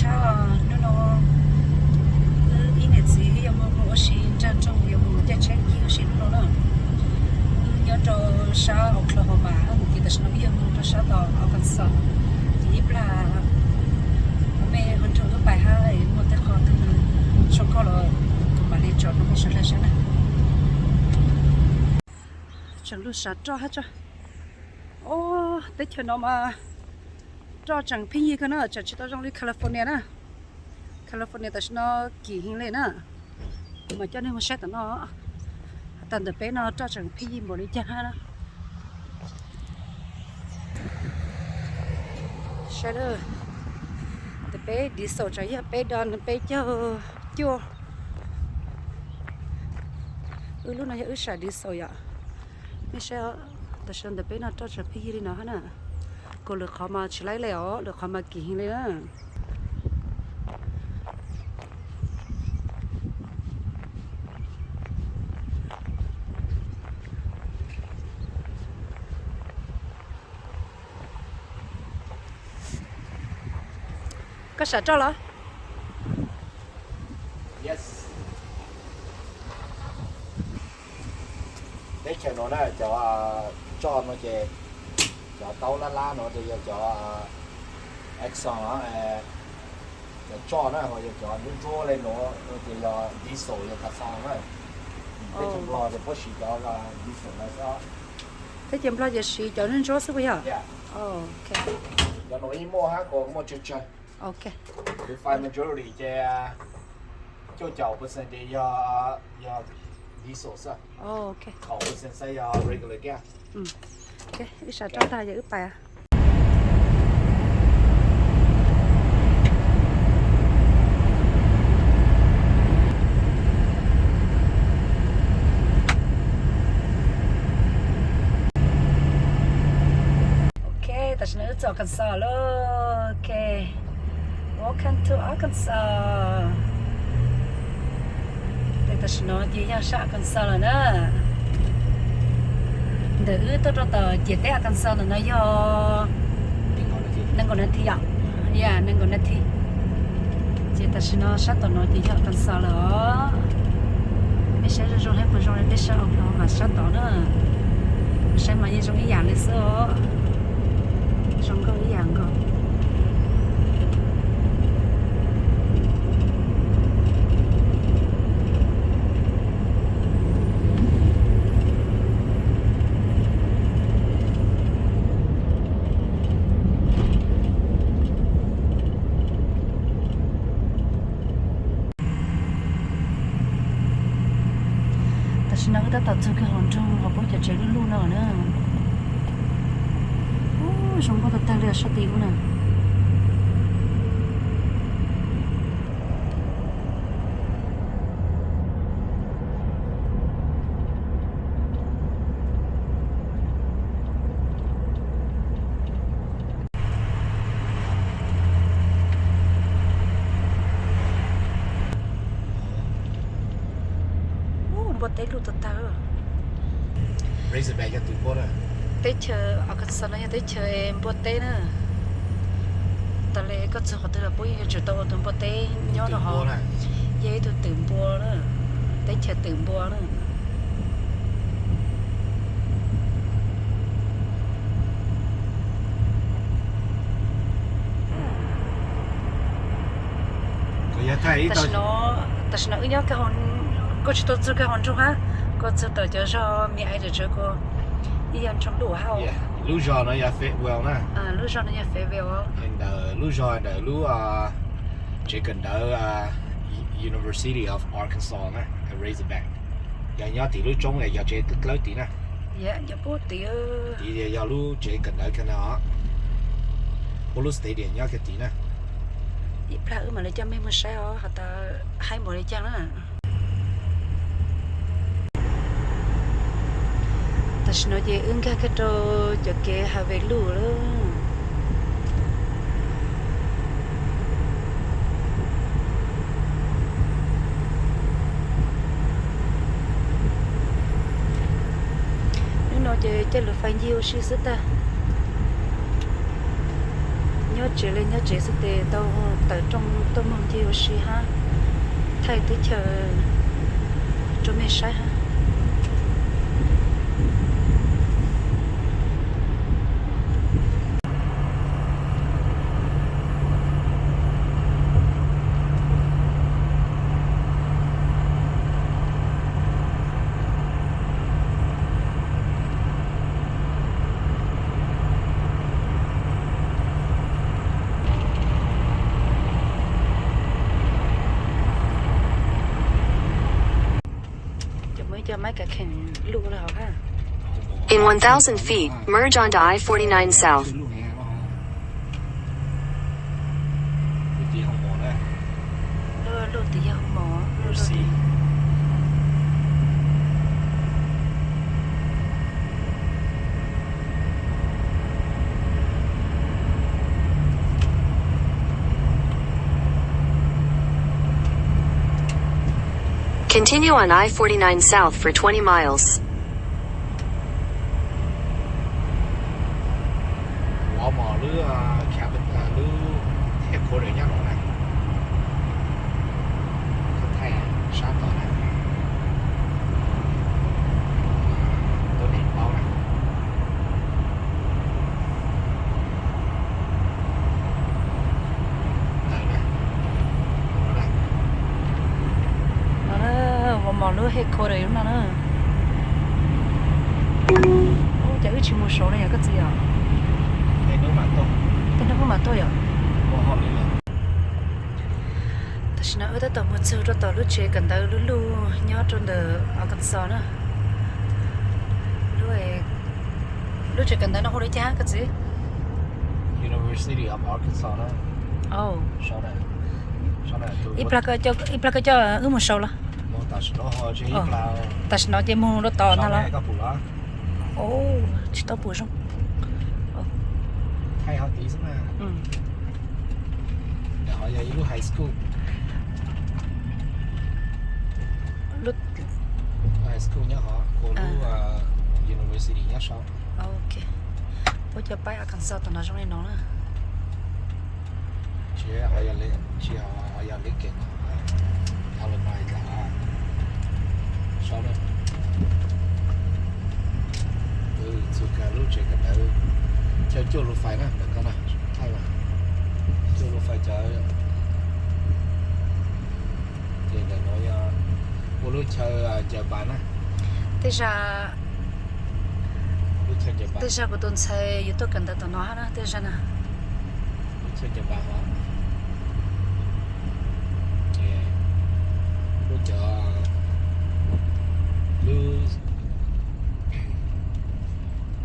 cha nó in it gì giờ mua xin chân trong giờ mua để check nhiều xin nó nữa nhớ cho sa Oklahoma thì ta nói giờ mua cho sa đó Arkansas thì là mẹ hơn cho cái bài hai mua tới kho từ trong kho là tụi mình đi chọn nó sẽ là sao nè chẳng lúc sa cho hết cho ô tới chờ nó mà cho chẳng phi như cái nữa chẳng chỉ tao trong đi California nè California ta nó kỳ hình lên nè mà cho nên một set nó tận được bé nó cho chẳng phi như một đi chơi ha set rồi từ bé đi sổ trái bé đòn bé chưa lúc này sẽ đi sổ vậyไม่ใช่แต่ฉันแต่เป็นน่ะจะพี่ดีนะฮะน่ะก็เลยเขามาชิไลแล้วเลยเขามากินเลยนะก็สัตว์จ้าเหรอ Yes. Đấy chờ nó là cho nó chè cho tàu lá nó thì cho Exxon nó cho nó hoặc cho nước chua lên nó thì là diesel là cả sao đấy. Thế chúng lo thì có chỉ cho là diesel là sao? thế chém lo gì cho nên cho sao vậy hả? Yeah. Ok. Cho nó im mua ha còn mua chơi. Ok. Refined majority chè cho chậu percent thì do diesel sao? Ok. Khẩu percent say regular gas. Ok, ít sao cho ta giữ bài à? Ok, ta sẽ nói cho Arkansas luôn. Ok. Welcome to Arkansas. Đây ta sẽ nói gì nha, sa Arkansas rồi nè. Đỡ tôi cho tờ chỉ té Arkansas là nó do năng còn thi ạ, yeah năng còn thi. Chỉ ta sẽ nói sát tờ nói thì cho Arkansas là mấy sẽ rồi hết vừa rồi để sao nó mà sát tờ nữa. Sẽ mà như trong cái dạng này sao? Trong cái dạng cơ. Nó đã tạo cho cái hòn trong họ bố chả chạy luôn nữa nữa, chúng có tay lừa sát tiêu nè, bố té luôn tao Razorback cho tụi bố đó. tới chờ Arkansas nó tới chờ em bố té nữa, tao lấy có chỗ tôi là bố yêu chủ tao tụi bố té nhớ đó họ, vậy tụi tự bố nữa, tới chờ tự bố nữa. Ta sẽ nói nhớ cái hòn, có chỉ tôi cái hòn trong ha, có chỉ tôi cho mẹ ai cho cô, ý anh trong đủ hao. Luzon nó ya fit well nè. Luzon nó ya fit well. And Luzon the chỉ cần đỡ University of Arkansas nè, Razorback. Giờ nhớ thì Luzon này giờ chỉ tức lớn tí nè. Dạ, giờ bố tí. Thì giờ Lu chỉ cần đỡ cái nào. Bolu Stadium nhớ cái tí nè. Ít là mà lấy cho mấy mươi sao, họ ta hai mươi lấy cho nó. Ta sẽ nói về ứng cái đồ cho cái hà về lù luôn. Nếu nói về lửa phanh nhiều xí xí ta. Nhớ nhớ chế lên nhớ chế sự tệ tao tại trong tao mong thì ở xí ha thay tới chờ cho mẹ sai ha cho mấy cả khen lũ là họ ha. In 1,000 feet, merge onto I-49 South. Lũ tí không mỏ lũ tí. Continue on I-49 South for 20 miles. Bỏ mỏ lứa kẹp lứa hết cô để nhá nó này. Không thay sát tỏ này. Tôi định bao này. Đây này. Nó đây. Nó mỏ lúa hết khô rồi nó nữa. Ô chả biết chịu một số này là cái gì à? Đây nước mà tốt. Tên nó không mà tôi à? Bỏ họ lên rồi. Ta xin nói tới tàu một chiều cho tàu lúc chế cần tàu lúc lu nhớ trong đời ở cần sò nữa. Lúc chế cần tàu nó không lấy chán cái gì? University of Arkansas đó. Oh. Sau này tôi Ít plaka cho một số là. Một ta sẽ nói họ chỉ là Ta xin nói cho mua nó to nó sau là. này có phụ lá. Oh, chỉ tao bùi xong. Thay họ tí xem nào. Để họ giờ lúc high school. Lúc High school nhá họ, cô lúc university nhá sau. ok. Bây giờ bay ở cần sò tụi nó trong này nó nữa. Chỉ họ giờ lên, chỉ họ giờ lên kiện. Alumni là sau đó. Dù cả lúc chỉ cần đợi chơi chỗ lúc phải nè, đừng có nè, thay mà chỗ lúc phải chơi thì để nói cô lúc chơi giờ bán á, Thế ra lúc chơi giờ bán, thế ra của tôi xây YouTube cần tụi nó đó, thế ra nè. lúc chơi giờ bán hả? Thì lúc chờ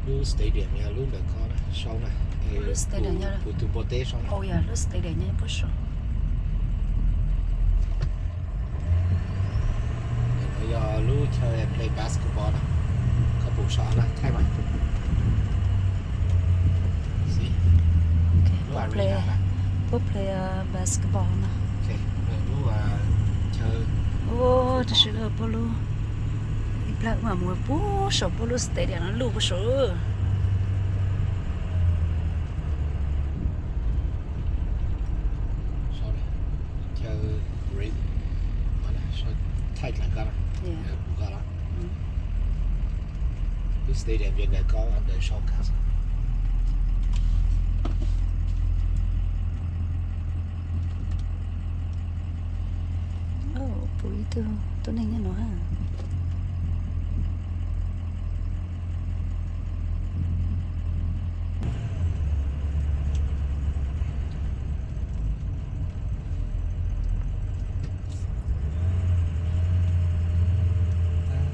lúc stadium nha, lúc được con á, sau này. Lúc stadium nha. Tụi bộ tế sau này. Oh yeah, lúc stay there nhé, bớt số. Bây giờ lúc chơi play basketball nè, có bộ sợ nè, thay mà. See? Okay, Lúc play, arena nè. play basketball nè. Ok, rồi lúc chơi. Oh, thế là polo. Ít play mà mua bố số polo stay there nó lưu bớt số. Sau này chơi ring, mà nè, sau thay lại cái nè. Yeah. Bù cái đó. Lúc stadium bên này có anh đời sau cả. Oh, bụi tôi nên nhớ nó ha.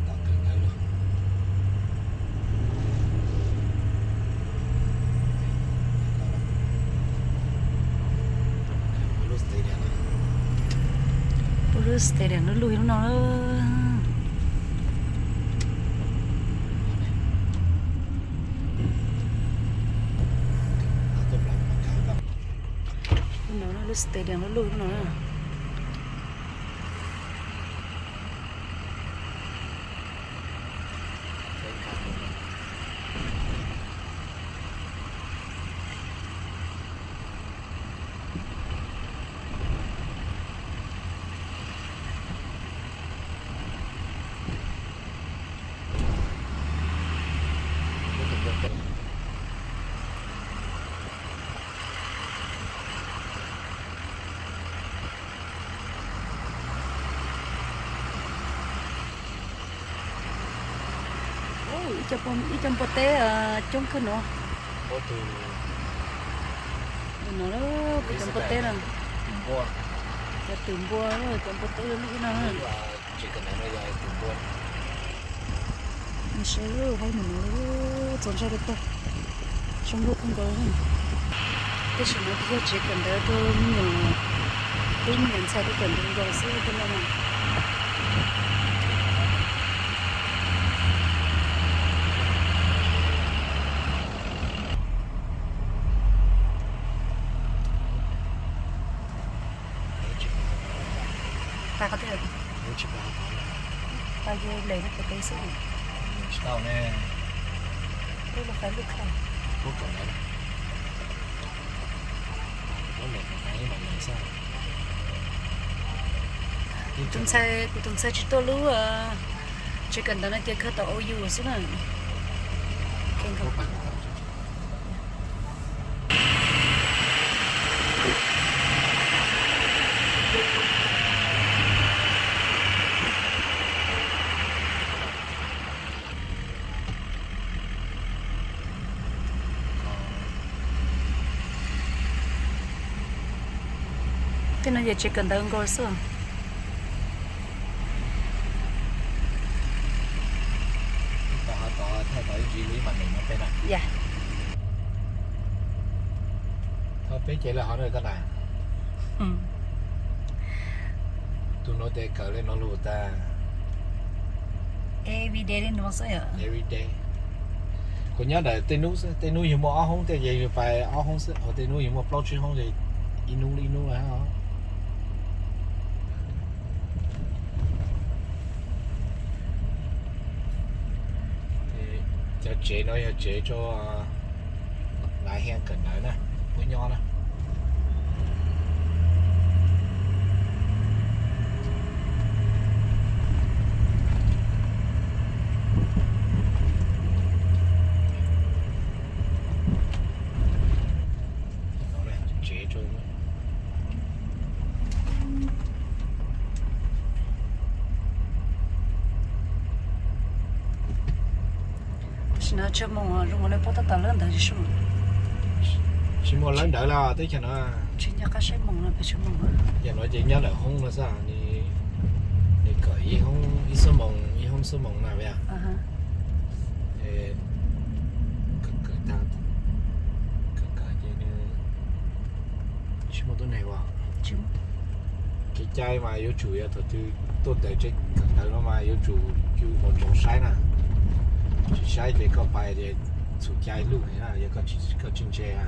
Tạo cảnh đây luôn. Lúc stadium nè. Polo stay there nó lùi nó nó lúc stay there nó lùi nó. ít trong bột té trong cái nó có từ nó đó trong bột té là mua từ bùa rồi trong bột té nó cái nào và chỉ cần là bây giờ từ mua mình sẽ hay mình nó chọn ra được thôi trong bột không có gì cái chuyện nó bây giờ chỉ cần đỡ tôi nhiều tôi nhận sai tôi cần đừng gọi sẽ cái này ta có thể nếu chỉ bảo ta vô lấy nó cái tay sẽ chỉ tao nè tôi là phải lúc khác có cần đấy có một cái mà làm sao chúng ta chỉ tôi lú chỉ cần đó là cái khởi tàu OU xuống này khen có không bằng cái này chỉ cần đơn gọi xuốngต่อถ้าต่อจีนี้มันหนึ่งมันเป็นอ่ะ dạ ถ้าเป็นเจแล้วเขาเลยก็ได้ ừ. tu nói để cỡ lên nó lù ta every day đến nó sẽ ở every day có nhớ là tên núi hiện một áo không tên gì phải áo không sẽ ở tên núi hiện một bao chuyên không thì inu là hả cho chế nói là chế cho lại hẹn cần đấy nè với nhau nè chế cho nó cho mong rồi nó bắt đầu lớn đấy chứ chỉ một lần đỡ là tới cho nó chỉ nhớ cái xem mong nó phải cho mong giờ nói chỉ nhớ là không là sao thì cởi y không số mong nào vậy à cởi ta cởi cái nữa chỉ một tuần này qua chứ cái chai mà yêu chủ ya thôi thì tốt để chơi cởi đó nó mà yêu chủ một chỗ sai nè chỉ sai để có bài để chủ chai luôn này là có chinh chè à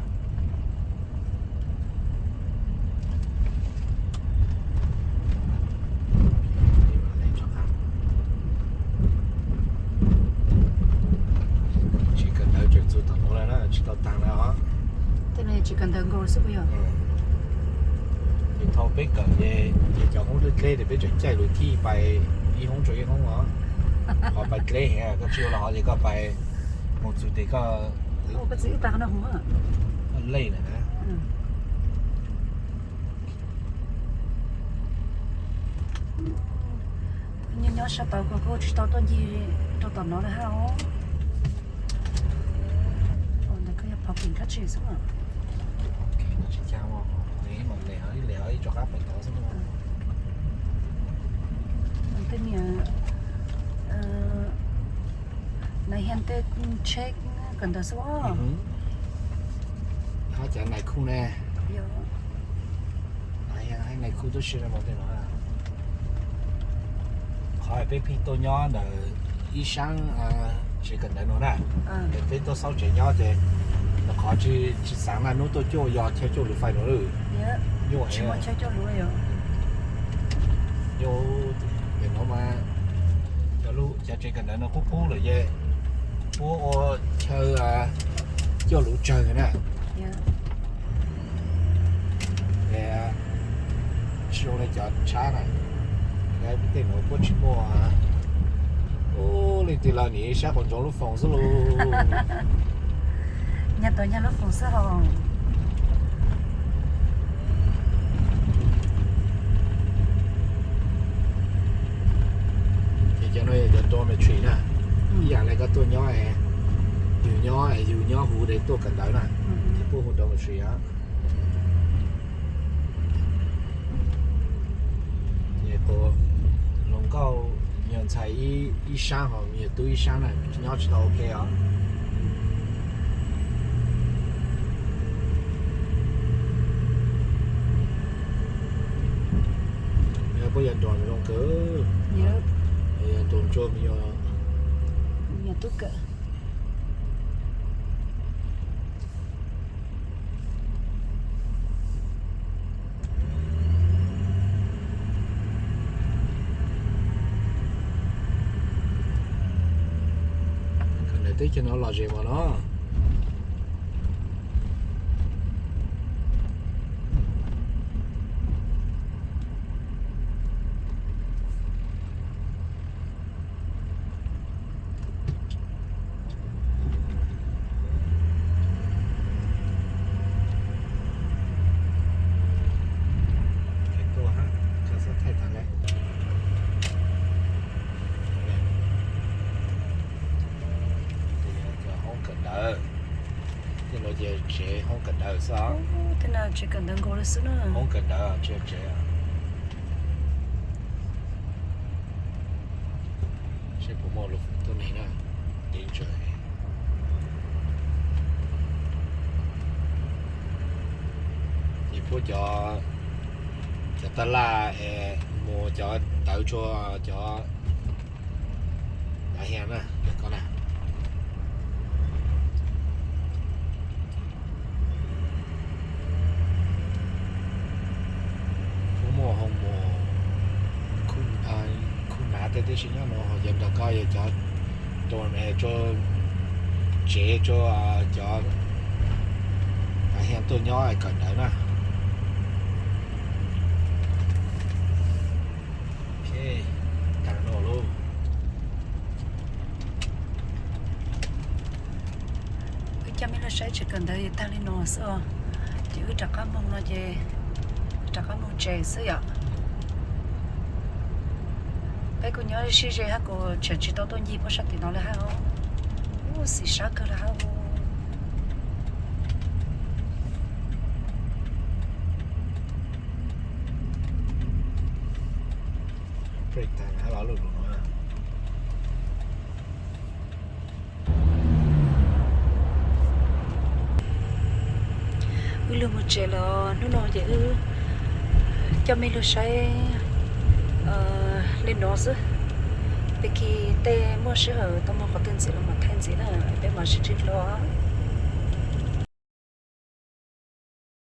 chỉ cần đợi chuyện做等我来了，知道等了啊。 thế này chỉ cần đơn gọi sẽ bây giờ thì thâu biết cần về cho không được lê thì biết chuyện chạy lùi thi bài y không chơi không hả họ bài lê hè có chiều là họ chỉ có bài một chủ thì có ô cái gì ta nó không á lê này hả nhưng nhớ sao tao có chỉ tao tuần gì tao tao nó là hao còn nó cứ học bình khác chỉ xong rồi nó chỉ chao mà nếu mà lê hỏi cho các bài tỏ xong rồi cái nhà này hiện tại check cần đó số họ chạy này khu nè giờ hay này khu tôi xưa một cái nữa khỏi bé phi tôi nhỏ là y sáng chỉ cần đấy nó nè để bé tôi sau chuyện nhỏ thì nó khó chỉ sáng là nó tôi cho giờ theo cho được phải nó rồi nhớ vô chỉ muốn chơi cho lúa rồi vô để nó mà cho lú cho chỉ cần đấy nó cú rồi về cú chơi cho lú trời nè để chiều này cho cha này cái tên nó có chim bò ô lên từ là nhỉ sao còn trong lúc phòng số luôn nhà tôi nhà nó phòng xã hội thì cho nó giờ tôi mới chuyển nè dạng này có tôi nhỏ này ตัวกันได้นะที่พวกหุ่นดำสีอ่ะเนี่ยตัวลงก็ยังใช้一山哈，也都一山了，你要知道 OK 啊。bây giờ đoàn trong cỡ nhớ đoàn cho mình nhớ tốt cỡ cái này tới cho nó là gì mà nó chế không cần đợi sao thế nào chỉ cần đừng có là nữa không cần đợi chế chế bộ mô lục tôi này nè điện trời thì phố cho ta la mua cho tự cho đại hèn nè được con nè không mùa khung nát tới xin nhau nó dần dần coi cho này cho chế cho hẹn tôi nhỏ ai cần đấy nè ok cả nổ luôn cái cha mình là sẽ chỉ cần đấy ta lên nó sao chỉ có chắc mong nó gì chắc mong chế sao vậy cái cô nhớ xí xí hát cô chờ chỉ tao gì bớt sắc thì nó là hao ô xí sắc cơ là hao break time hả lão luôn rồi lừa một chế là nó nói vậy cho mình được say lên đó chứ vì khi tê mua sữa tao mua có tiền gì là một thanh gì là bé mà sẽ chết lo